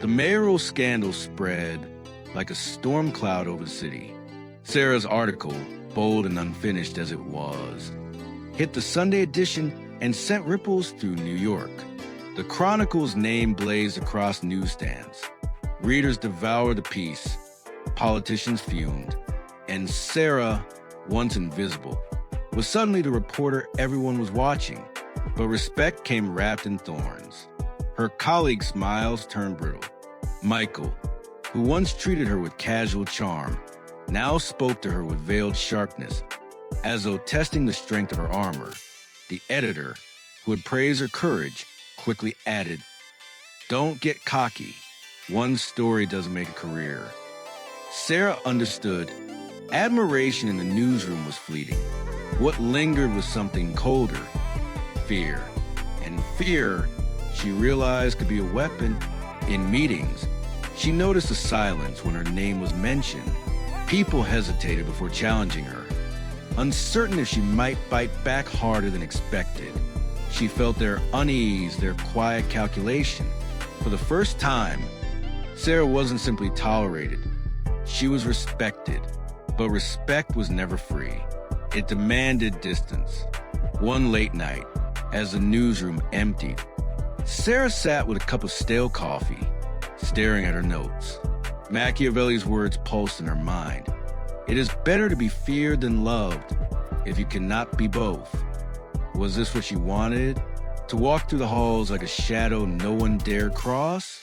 The mayoral scandal spread like a storm cloud over the city. Sarah's article, bold and unfinished as it was, hit the Sunday edition and sent ripples through New York. The Chronicle's name blazed across newsstands. Readers devoured the piece, politicians fumed, and Sarah, once invisible, was suddenly the reporter everyone was watching. But respect came wrapped in thorns. Her colleagues' smiles turned brittle. Michael, who once treated her with casual charm, now spoke to her with veiled sharpness, as though testing the strength of her armor. The editor, who had praised her courage, quickly added, "Don't get cocky. One story doesn't make a career." Sarah understood. Admiration in the newsroom was fleeting. What lingered was something colder, fear. And fear, she realized, could be a weapon. In meetings, she noticed a silence when her name was mentioned. People hesitated before challenging her, uncertain if she might bite back harder than expected. She felt their unease, their quiet calculation. For the first time, Sarah wasn't simply tolerated. She was respected, but respect was never free. It demanded distance. One late night, as the newsroom emptied, Sarah sat with a cup of stale coffee, staring at her notes. Machiavelli's words pulsed in her mind. It is better to be feared than loved, if you cannot be both. Was this what she wanted? To walk through the halls like a shadow no one dared cross?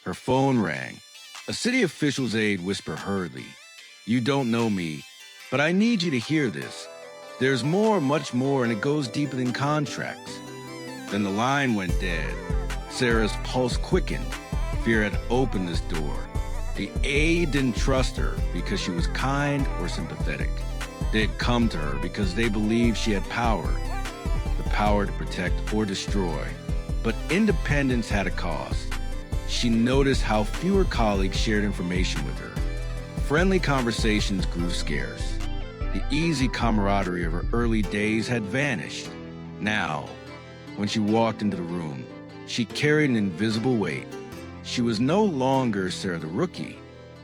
Her phone rang. A city official's aide whispered hurriedly, "You don't know me, but I need you to hear this. There's more, much more, and it goes deeper than contracts." Then the line went dead. Sarah's pulse quickened. Fear had opened this door. The aide didn't trust her because she was kind or sympathetic. They had come to her because they believed she had power. The power to protect or destroy. But independence had a cost. She noticed how fewer colleagues shared information with her. Friendly conversations grew scarce. The easy camaraderie of her early days had vanished. Now, when she walked into the room, she carried an invisible weight. She was no longer Sarah the rookie.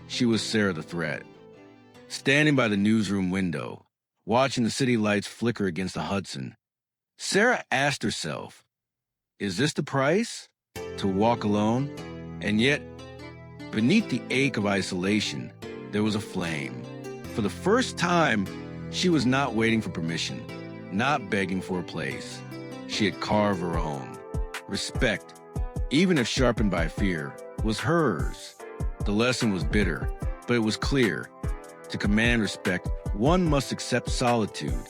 She was Sarah the threat. Standing by the newsroom window, watching the city lights flicker against the Hudson, Sarah asked herself, is this the price? To walk alone? And yet, beneath the ache of isolation, there was a flame. For the first time, she was not waiting for permission, not begging for a place. She had carved her own. Respect, even if sharpened by fear, was hers. The lesson was bitter, but it was clear. To command respect, one must accept solitude.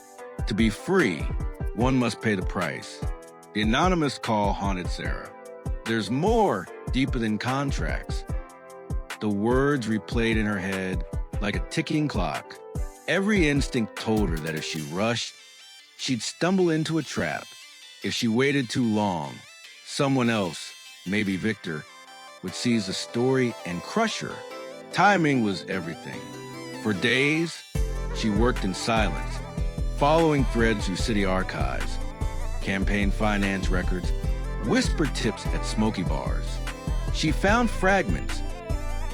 To be free, one must pay the price. The anonymous call haunted Sarah. There's more deeper than contracts. The words replayed in her head like a ticking clock. Every instinct told her that if she rushed, she'd stumble into a trap. If she waited too long, someone else, maybe Victor, would seize the story and crush her. Timing was everything. For days, she worked in silence, following threads through city archives, campaign finance records, whispered tips at smoky bars. She found fragments,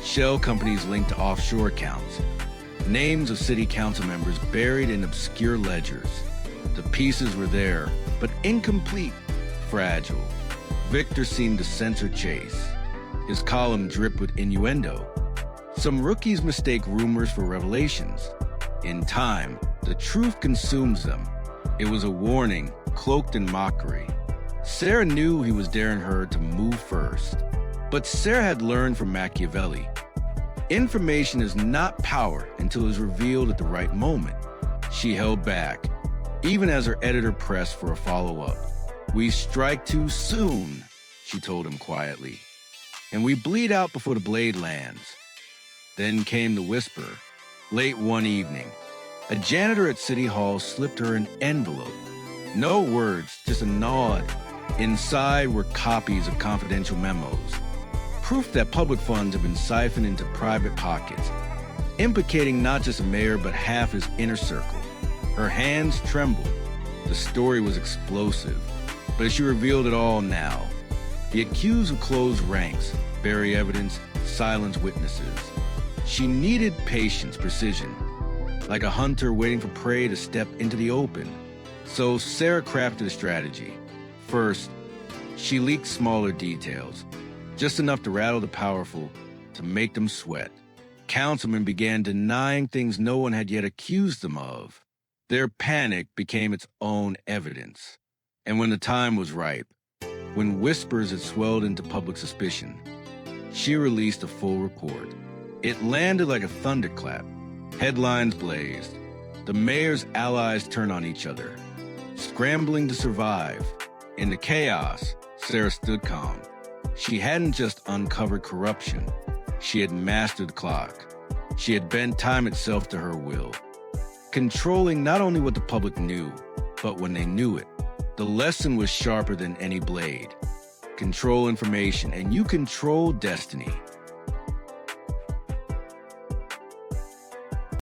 shell companies linked to offshore accounts, names of city council members buried in obscure ledgers. The pieces were there, but incomplete, fragile. Victor seemed to sense her chase. His column dripped with innuendo. Some rookies mistake rumors for revelations. In time, the truth consumes them. It was a warning, cloaked in mockery. Sarah knew he was daring her to move first. But Sarah had learned from Machiavelli. Information is not power until it is revealed at the right moment. She held back, even as her editor pressed for a follow-up. "We strike too soon," she told him quietly. "And we bleed out before the blade lands." Then came the whisper. Late one evening, a janitor at City Hall slipped her an envelope. No words, just a nod. Inside were copies of confidential memos. Proof that public funds had been siphoned into private pockets, implicating not just a mayor but half his inner circle. Her hands trembled. The story was explosive, but she revealed it all now. The accused would close ranks, bury evidence, silence witnesses. She needed patience, precision, like a hunter waiting for prey to step into the open. So Sarah crafted a strategy. First, she leaked smaller details, just enough to rattle the powerful, to make them sweat. Councilmen began denying things no one had yet accused them of. Their panic became its own evidence. And when the time was ripe, when whispers had swelled into public suspicion, she released a full report. It landed like a thunderclap. Headlines blazed. The mayor's allies turned on each other, scrambling to survive. In the chaos, Sarah stood calm. She hadn't just uncovered corruption. She had mastered the clock. She had bent time itself to her will, controlling not only what the public knew, but when they knew it. The lesson was sharper than any blade. Control information, and you control destiny.